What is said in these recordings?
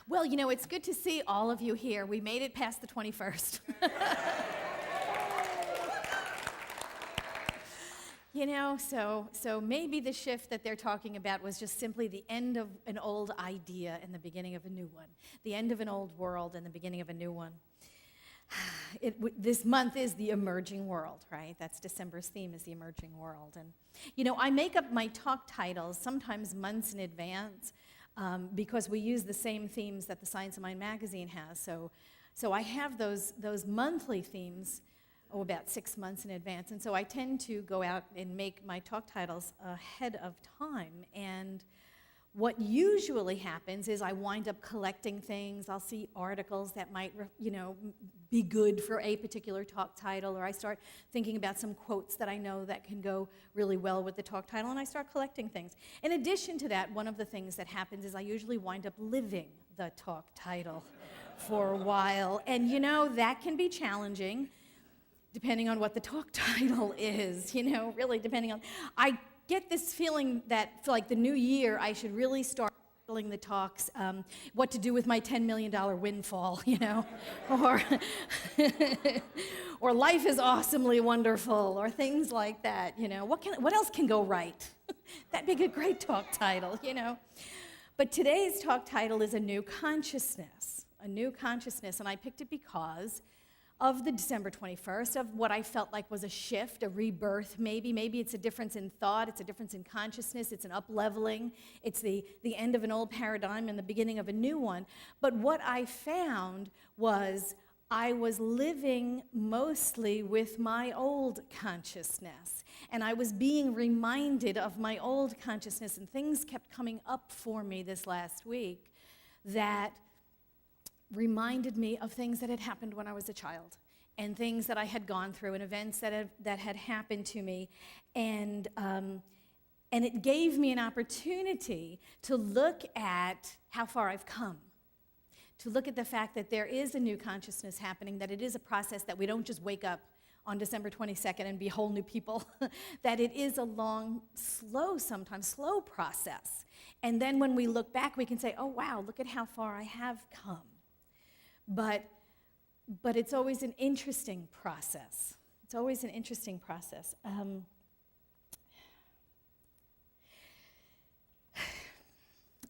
Well, it's good to see all of you here. We made it past the 21st. So maybe the shift that they're talking about was just simply the end of an old idea and the beginning of a new one. The end of an old world and the beginning of a new one. This month is the emerging world, right? That's December's theme, is the emerging world. And, I make up my talk titles sometimes months in advance because we use the same themes that the Science of Mind magazine has. So I have those monthly themes about 6 months in advance. And so I tend to go out and make my talk titles ahead of time. And what usually happens is I wind up collecting things. I'll see articles that might, be good for a particular talk title, or I start thinking about some quotes that I know that can go really well with the talk title, and I start collecting things. In addition to that, one of the things that happens is I usually wind up living the talk title for a while. And, that can be challenging depending on what the talk title is, really depending on. I get this feeling that for like the new year, I should really start titling the talks, what to do with my $10 million windfall, or, or life is awesomely wonderful, or things like that, What else can go right? That'd be a great talk title, But today's talk title is a new consciousness, and I picked it because of the December 21st, of what I felt like was a shift, a rebirth maybe. Maybe it's a difference in thought, it's a difference in consciousness, it's an up-leveling, it's the end of an old paradigm and the beginning of a new one. But what I found was I was living mostly with my old consciousness, and I was being reminded of my old consciousness, and things kept coming up for me this last week that reminded me of things that had happened when I was a child, and things that I had gone through, and events that had happened to me, and it gave me an opportunity to look at how far I've come, to look at the fact that there is a new consciousness happening, that it is a process, that we don't just wake up on December 22nd and be whole new people, that it is a long, sometimes slow process. And then when we look back, we can say, oh wow, look at how far I have come. But it's always an interesting process. It's always an interesting process.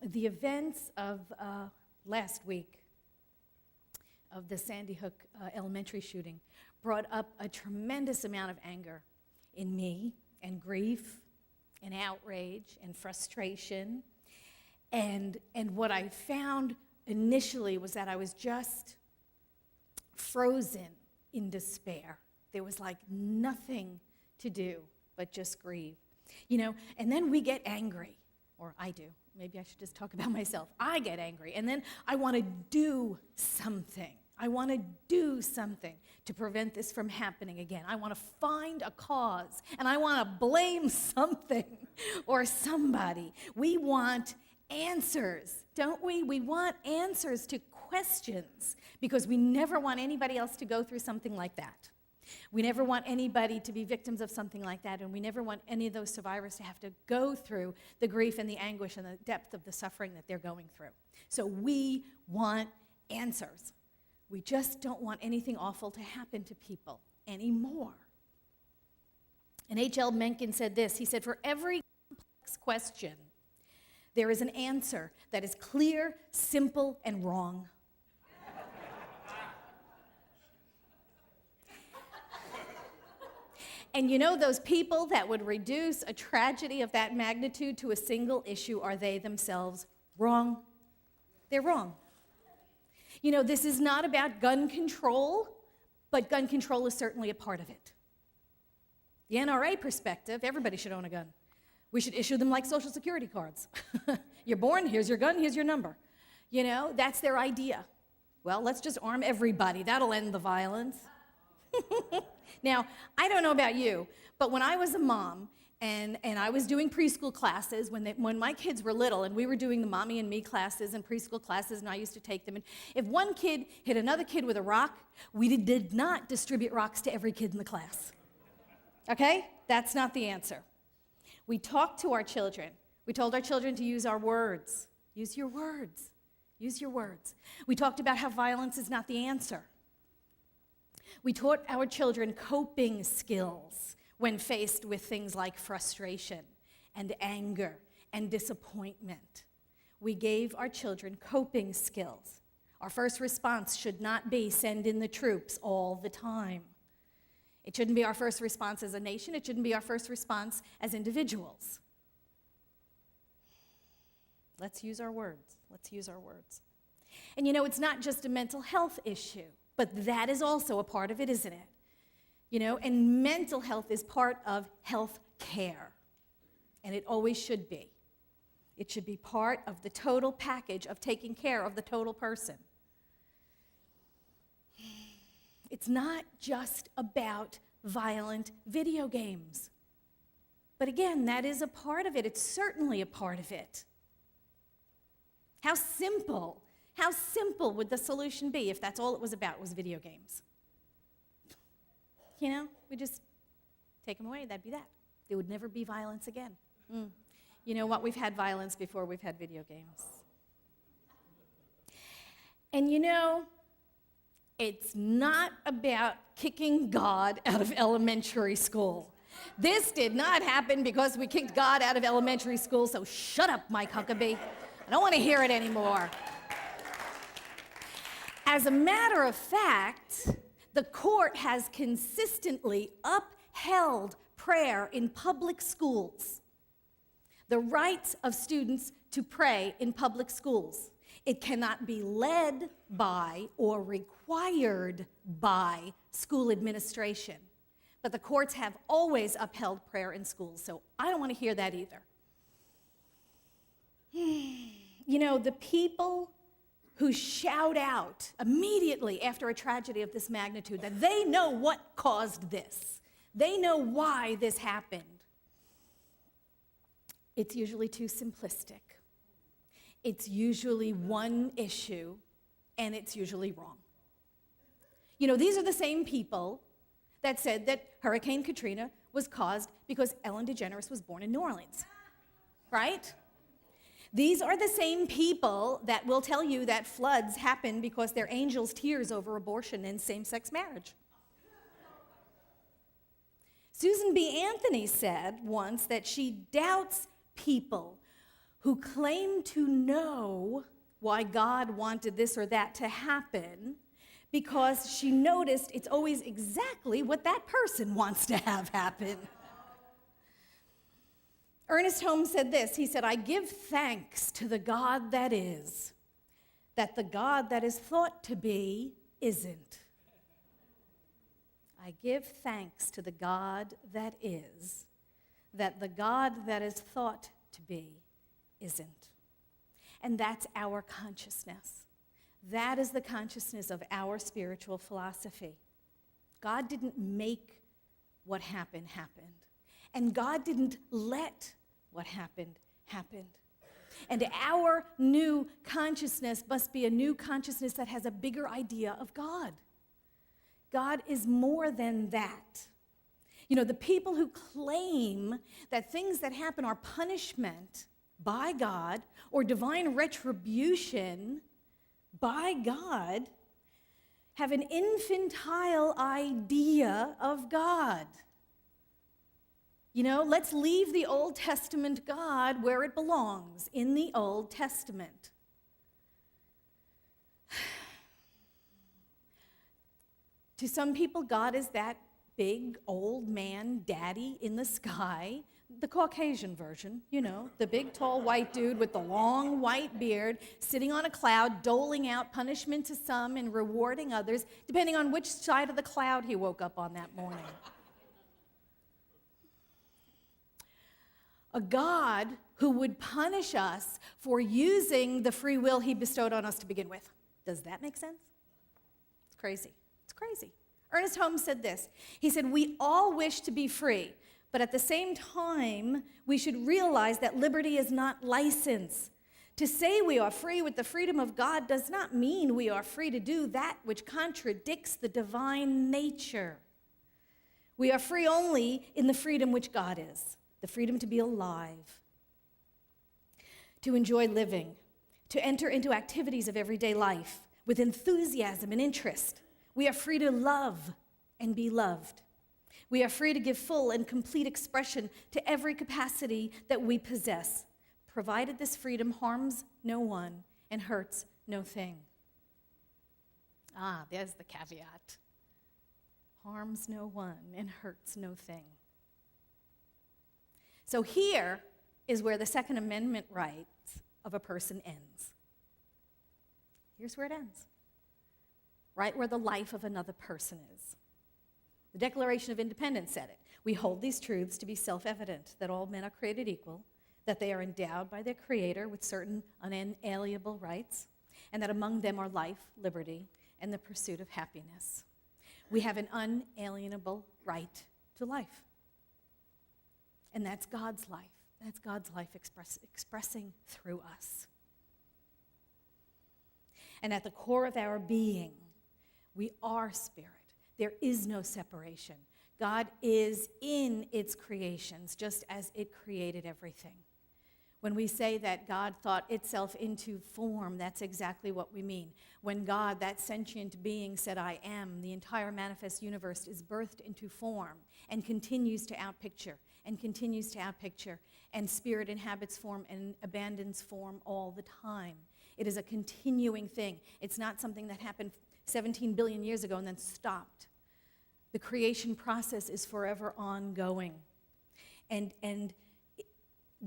The events of last week, of the Sandy Hook elementary shooting, brought up a tremendous amount of anger in me, and grief, and outrage, and frustration. And what I found initially was that I was just frozen in despair. There was like nothing to do but just grieve. And then we get angry, or I do. Maybe I should just talk about myself. I get angry, and then I want to do something. I want to do something to prevent this from happening again. I want to find a cause, and I want to blame something or somebody. We want answers, don't we? We want answers to questions because we never want anybody else to go through something like that. We never want anybody to be victims of something like that, and we never want any of those survivors to have to go through the grief and the anguish and the depth of the suffering that they're going through. So we want answers. We just don't want anything awful to happen to people anymore. And H.L. Menken said this. He said, for every complex question, there is an answer that is clear, simple, and wrong. And those people that would reduce a tragedy of that magnitude to a single issue, are they themselves wrong? They're wrong. This is not about gun control, but gun control is certainly a part of it. The NRA perspective, everybody should own a gun. We should issue them like Social Security cards. You're born, here's your gun, here's your number. That's their idea. Well, let's just arm everybody. That'll end the violence. Now, I don't know about you, but when I was a mom and I was doing preschool classes, when my kids were little, and we were doing the Mommy and Me classes and preschool classes, and I used to take them, and if one kid hit another kid with a rock, we did not distribute rocks to every kid in the class. Okay? That's not the answer. We talked to our children. We told our children to use our words. Use your words. Use your words. We talked about how violence is not the answer. We taught our children coping skills when faced with things like frustration and anger and disappointment. We gave our children coping skills. Our first response should not be send in the troops all the time. It shouldn't be our first response as a nation. It shouldn't be our first response as individuals. Let's use our words. Let's use our words. And it's not just a mental health issue, but that is also a part of it, isn't it? And mental health is part of health care. And it always should be. It should be part of the total package of taking care of the total person. It's not just about violent video games. But again, that is a part of it. It's certainly a part of it. How simple would the solution be if that's all it was about, was video games? We just take them away, that'd be that. There would never be violence again. You know what? We've had violence before we've had video games. And it's not about kicking God out of elementary school. This did not happen because we kicked God out of elementary school, so shut up, Mike Huckabee. I don't want to hear it anymore. As a matter of fact, the court has consistently upheld prayer in public schools, the rights of students to pray in public schools. It cannot be led by or required by school administration. But the courts have always upheld prayer in schools, so I don't want to hear that either. The people who shout out immediately after a tragedy of this magnitude that they know what caused this, they know why this happened, it's usually too simplistic. It's usually one issue, and it's usually wrong. These are the same people that said that Hurricane Katrina was caused because Ellen DeGeneres was born in New Orleans, right? These are the same people that will tell you that floods happen because they're angels' tears over abortion and same-sex marriage. Susan B. Anthony said once that she doubts people who claim to know why God wanted this or that to happen because she noticed it's always exactly what that person wants to have happen. Ernest Holmes said this. He said, "I give thanks to the God that is, that the God that is thought to be isn't." I give thanks to the God that is, that the God that is thought to be isn't. And that's our consciousness. That is the consciousness of our spiritual philosophy. God didn't make what happened happen. And God didn't let what happened happen. And our new consciousness must be a new consciousness that has a bigger idea of God. God is more than that. The people who claim that things that happen are punishment by God or divine retribution by God have an infantile idea of God. Let's leave the Old Testament God where it belongs, in the Old Testament. To some people, God is that big old man, daddy in the sky, the Caucasian version, the big tall white dude with the long white beard, sitting on a cloud, doling out punishment to some and rewarding others, depending on which side of the cloud he woke up on that morning. A God who would punish us for using the free will he bestowed on us to begin with. Does that make sense? It's crazy. It's crazy. Ernest Holmes said this. He said, "We all wish to be free, but at the same time, we should realize that liberty is not license. To say we are free with the freedom of God does not mean we are free to do that which contradicts the divine nature. We are free only in the freedom which God is, the freedom to be alive, to enjoy living, to enter into activities of everyday life with enthusiasm and interest. We are free to love and be loved. We are free to give full and complete expression to every capacity that we possess, provided this freedom harms no one and hurts no thing. There's the caveat. Harms no one and hurts no thing. So here is where the Second Amendment rights of a person ends. Here's where it ends. Right where the life of another person is. The Declaration of Independence said it. We hold these truths to be self-evident, that all men are created equal, that they are endowed by their Creator with certain unalienable rights, and that among them are life, liberty, and the pursuit of happiness. We have an unalienable right to life. And that's God's life. That's God's life expressing through us. And at the core of our being, we are spirit. There is no separation. God is in its creations, just as it created everything. When we say that God thought itself into form, that's exactly what we mean. When God, that sentient being, said, I am, the entire manifest universe is birthed into form and continues to outpicture and continues to outpicture, and spirit inhabits form and abandons form all the time. It is a continuing thing. It's not something that happened 17 billion years ago and then stopped. The creation process is forever ongoing. And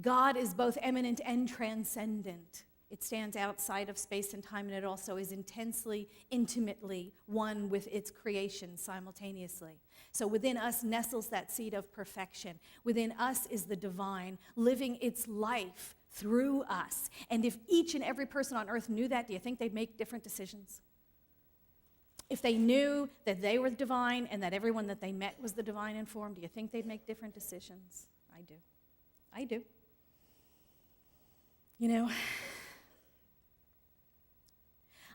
God is both eminent and transcendent. It stands outside of space and time, and it also is intensely, intimately one with its creation simultaneously. So within us nestles that seed of perfection. Within us is the divine living its life through us. And if each and every person on earth knew that, do you think they'd make different decisions? If they knew that they were divine and that everyone that they met was the divine in form, do you think they'd make different decisions? I do. I do. You know,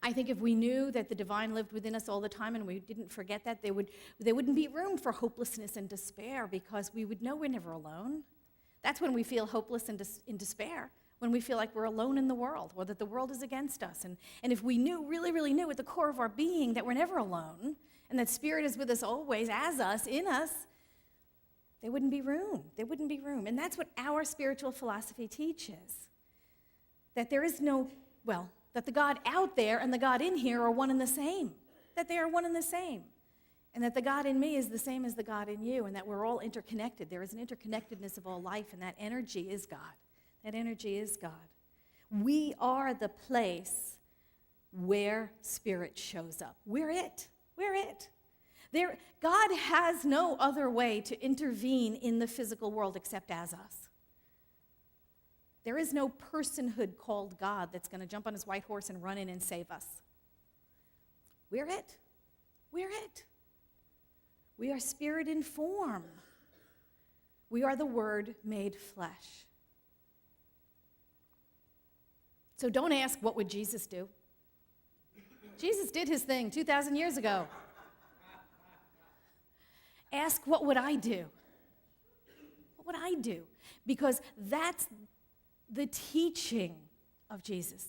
I think if we knew that the divine lived within us all the time and we didn't forget that, there wouldn't be room for hopelessness and despair, because we would know we're never alone. That's when we feel hopeless and in despair, when we feel like we're alone in the world or that the world is against us. And if we knew, really, really knew at the core of our being that we're never alone and that spirit is with us always, as us, in us, there wouldn't be room. There wouldn't be room. And that's what our spiritual philosophy teaches. That there is no, that the God out there and the God in here are one and the same. That they are one and the same. And that the God in me is the same as the God in you, and that we're all interconnected. There is an interconnectedness of all life, and that energy is God. That energy is God. We are the place where spirit shows up. We're it. We're it. God has no other way to intervene in the physical world except as us. There is no personhood called God that's going to jump on his white horse and run in and save us. We're it. We're it. We are spirit in form. We are the Word made flesh. So don't ask, what would Jesus do? Jesus did his thing 2,000 years ago. Ask, what would I do? What would I do? Because that's the teaching of Jesus.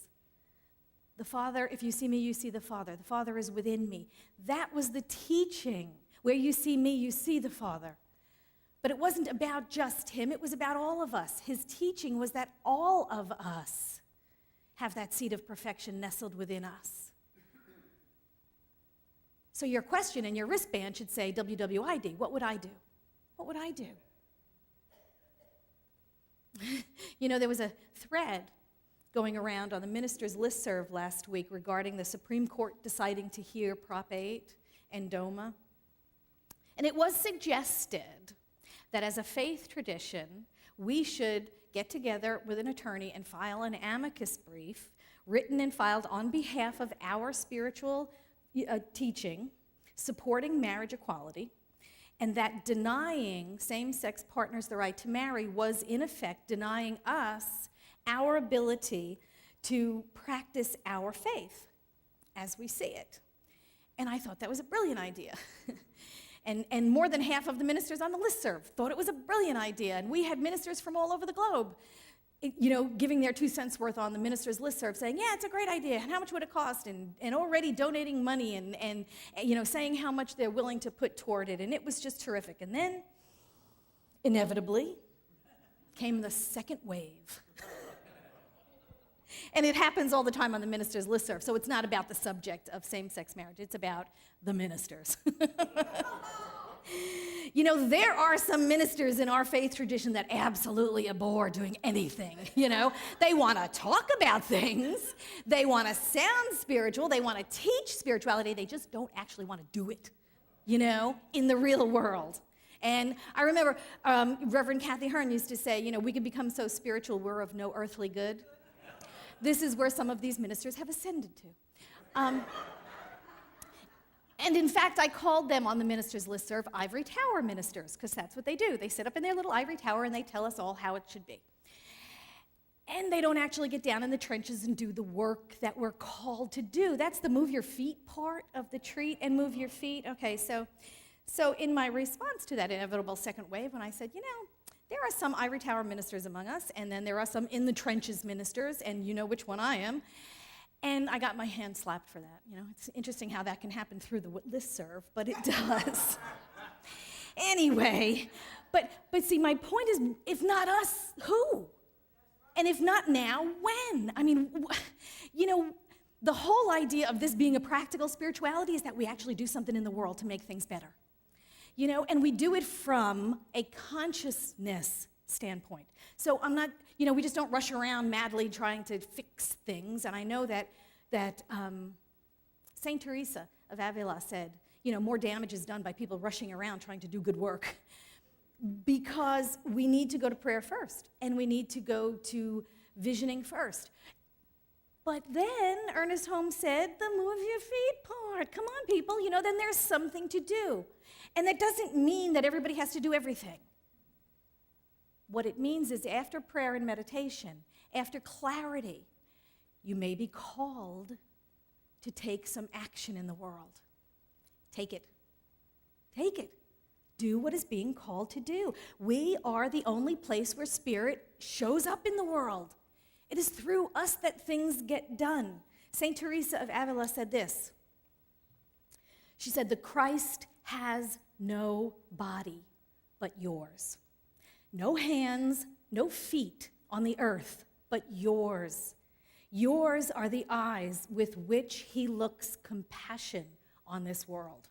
The Father, if you see me, you see the Father. The Father is within me. That was the teaching. Where you see me, you see the Father. But it wasn't about just him. It was about all of us. His teaching was that all of us have that seed of perfection nestled within us. So your question and your wristband should say WWID. What would I do? What would I do? You know, there was a thread going around on the Ministers Listserv last week regarding the Supreme Court deciding to hear Prop 8 and DOMA. And it was suggested that as a faith tradition, we should get together with an attorney and file an amicus brief written and filed on behalf of our spiritual teaching supporting marriage equality, and that denying same-sex partners the right to marry was, in effect, denying us our ability to practice our faith as we see it. And I thought that was a brilliant idea. And more than half of the ministers on the listserv thought it was a brilliant idea. And we had ministers from all over the globe giving their 2 cents worth on the Ministers Listserv, saying, yeah, it's a great idea, and how much would it cost, and already donating money, and saying how much they're willing to put toward it, and it was just terrific. And then, inevitably, came the second wave. And it happens all the time on the Ministers Listserv, so it's not about the subject of same-sex marriage, it's about the ministers. There are some ministers in our faith tradition that absolutely abhor doing anything, They want to talk about things. They want to sound spiritual. They want to teach spirituality. They just don't actually want to do it, in the real world. And I remember Reverend Kathy Hearn used to say, we could become so spiritual we're of no earthly good. This is where some of these ministers have ascended to. And in fact, I called them on the Ministers Listserv ivory tower ministers, because that's what they do. They sit up in their little ivory tower and they tell us all how it should be. And they don't actually get down in the trenches and do the work that we're called to do. That's the move your feet part of the treat, and move your feet. Okay, so in my response to that inevitable second wave, when I said, there are some ivory tower ministers among us, and then there are some in the trenches ministers, and you know which one I am. And I got my hand slapped for that. It's interesting how that can happen through the listserv, but it does. Anyway, but see, my point is, if not us, who? And if not now, when? The whole idea of this being a practical spirituality is that we actually do something in the world to make things better. And we do it from a consciousness standpoint. So I'm not, we just don't rush around madly trying to fix things. And I know that St. Teresa of Avila said, more damage is done by people rushing around trying to do good work. Because we need to go to prayer first, and we need to go to visioning first. But then Ernest Holmes said, the move your feet part. Come on, people, then there's something to do. And that doesn't mean that everybody has to do everything. What it means is after prayer and meditation, after clarity, you may be called to take some action in the world. Take it. Take it. Do what is being called to do. We are the only place where Spirit shows up in the world. It is through us that things get done. St. Teresa of Avila said this. She said, the Christ has no body but yours. No hands, no feet on the earth but yours. Yours are the eyes with which he looks compassion on this world.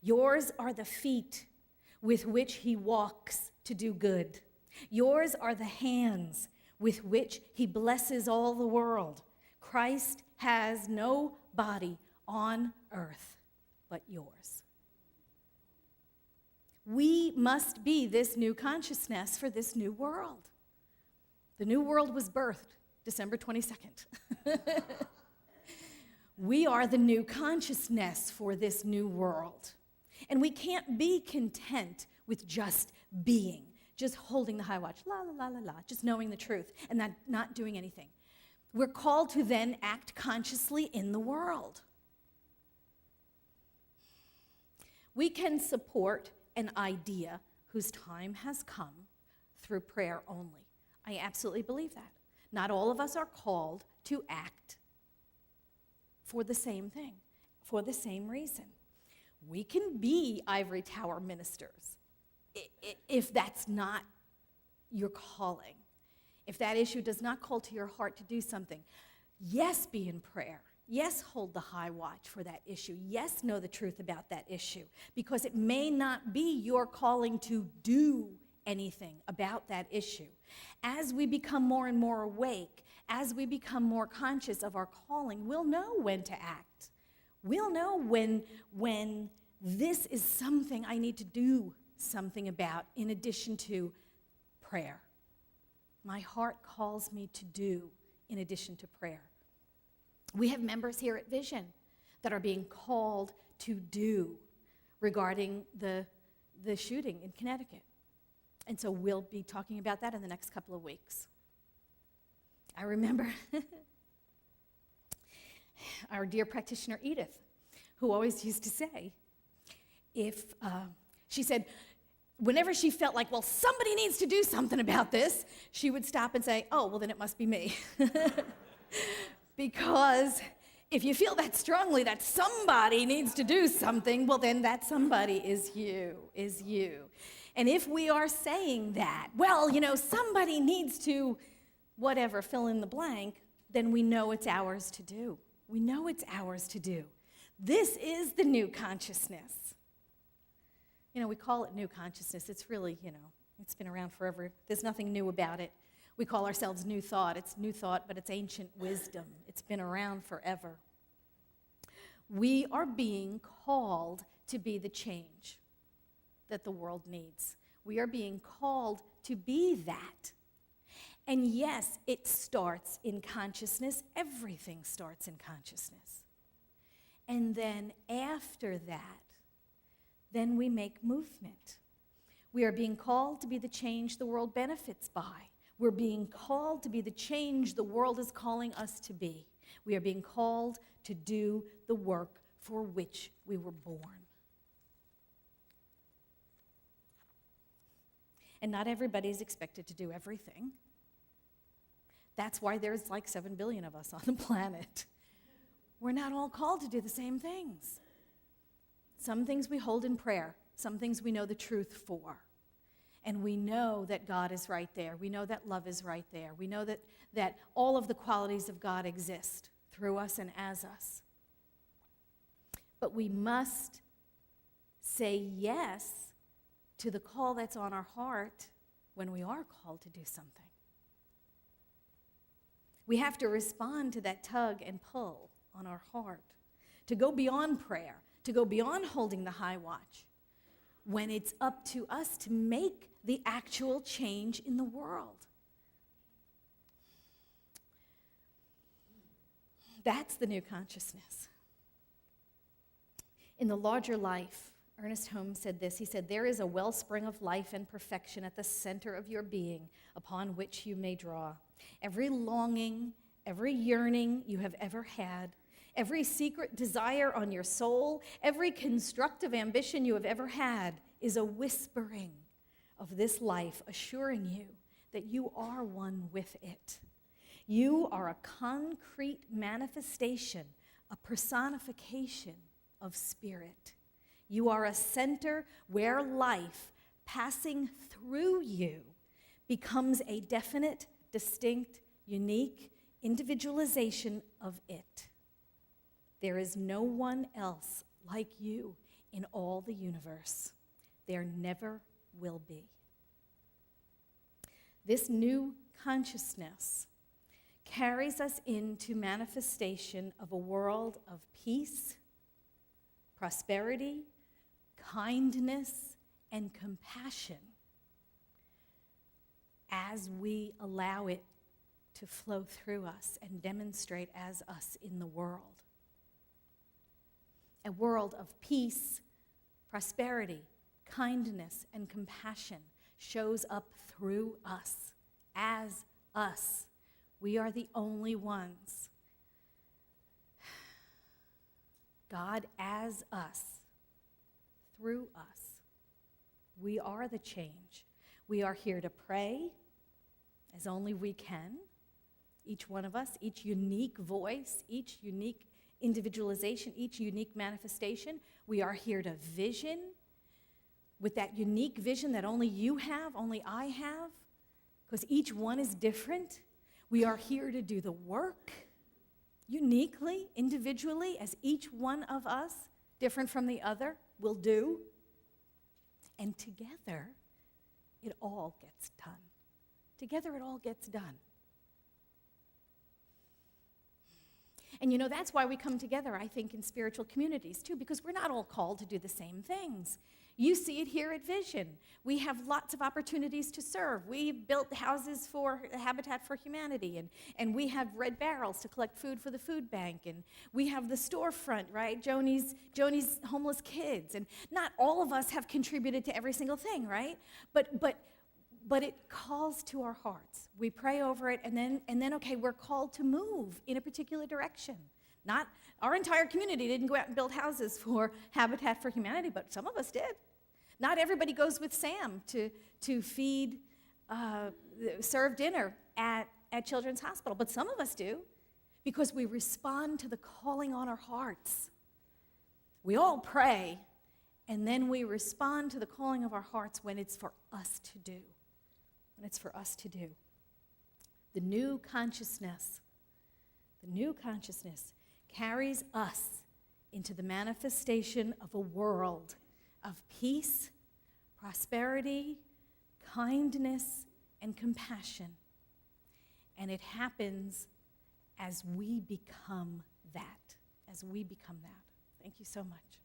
Yours are the feet with which he walks to do good. Yours are the hands with which he blesses all the world. Christ has no body on earth but yours. We must be this new consciousness for this new world. The new world was birthed December 22nd. We are the new consciousness for this new world. And we can't be content with just being, just holding the high watch, la, la, la, la, la, just knowing the truth and not doing anything. We're called to then act consciously in the world. We can support an idea whose time has come through prayer only. I absolutely believe that. Not all of us are called to act for the same thing, for the same reason. We can be ivory tower ministers if that's not your calling. If that issue does not call to your heart to do something, yes, be in prayer. Yes, hold the high watch for that issue. Yes, know the truth about that issue, because it may not be your calling to do anything about that issue. As we become more and more awake, as we become more conscious of our calling, we'll know when to act. We'll know when this is something I need to do something about in addition to prayer. My heart calls me to do in addition to prayer. We have members here at Vision that are being called to do regarding the shooting in Connecticut. And so we'll be talking about that in the next couple of weeks. I remember our dear practitioner Edith, who always used to say, she said, whenever she felt like, well, somebody needs to do something about this, she would stop and say, oh, well, then it must be me. Because if you feel that strongly that somebody needs to do something, well, then that somebody is you. And if we are saying that, well, somebody needs to, whatever, fill in the blank, then we know it's ours to do. We know it's ours to do. This is the new consciousness. We call it new consciousness. It's really, it's been around forever. There's nothing new about it. We call ourselves new thought. It's new thought, but it's ancient wisdom. It's been around forever. We are being called to be the change that the world needs. We are being called to be that. And yes, it starts in consciousness. Everything starts in consciousness. And then after that, then we make movement. We are being called to be the change the world benefits by. We're being called to be the change the world is calling us to be. We are being called to do the work for which we were born. And not everybody is expected to do everything. That's why there's like 7 billion of us on the planet. We're not all called to do the same things. Some things we hold in prayer. Some things we know the truth for. And we know that God is right there. We know that love is right there. We know that all of the qualities of God exist through us and as us. But we must say yes to the call that's on our heart when we are called to do something. We have to respond to that tug and pull on our heart, to go beyond prayer, to go beyond holding the high watch, when it's up to us to make the actual change in the world. That's the new consciousness. In The Larger Life, Ernest Holmes said this. He said, "There is a wellspring of life and perfection at the center of your being upon which you may draw. Every longing, every yearning you have ever had, every secret desire on your soul, every constructive ambition you have ever had is a whispering of this life, assuring you that you are one with it. You are a concrete manifestation, a personification of spirit. You are a center where life, passing through you, becomes a definite, distinct, unique individualization of it. There is no one else like you in all the universe. There never will be." This new consciousness carries us into manifestation of a world of peace, prosperity, kindness, and compassion as we allow it to flow through us and demonstrate as us in the world. A world of peace, prosperity, kindness, and compassion shows up through us, as us. We are the only ones. God as us, through us. We are the change. We are here to pray as only we can. Each one of us, each unique voice, each unique individualization, each unique manifestation. We are here to vision with that unique vision that only you have, only I have, because each one is different. We are here to do the work uniquely, individually, as each one of us, different from the other, will do. And together, it all gets done. Together, it all gets done. And that's why we come together, I think, in spiritual communities, too, because we're not all called to do the same things. You see it here at Vision. We have lots of opportunities to serve. We've built houses for Habitat for Humanity, and we have red barrels to collect food for the food bank, and we have the storefront, right? Joni's homeless kids, and not all of us have contributed to every single thing, right? But it calls to our hearts. We pray over it, and then okay, we're called to move in a particular direction. Not our entire community didn't go out and build houses for Habitat for Humanity, but some of us did. Not everybody goes with Sam to feed, serve dinner at Children's Hospital, but some of us do because we respond to the calling on our hearts. We all pray, and then we respond to the calling of our hearts when it's for us to do. When it's for us to do. The new consciousness carries us into the manifestation of a world of peace, prosperity, kindness, and compassion. And it happens as we become that. Thank you so much.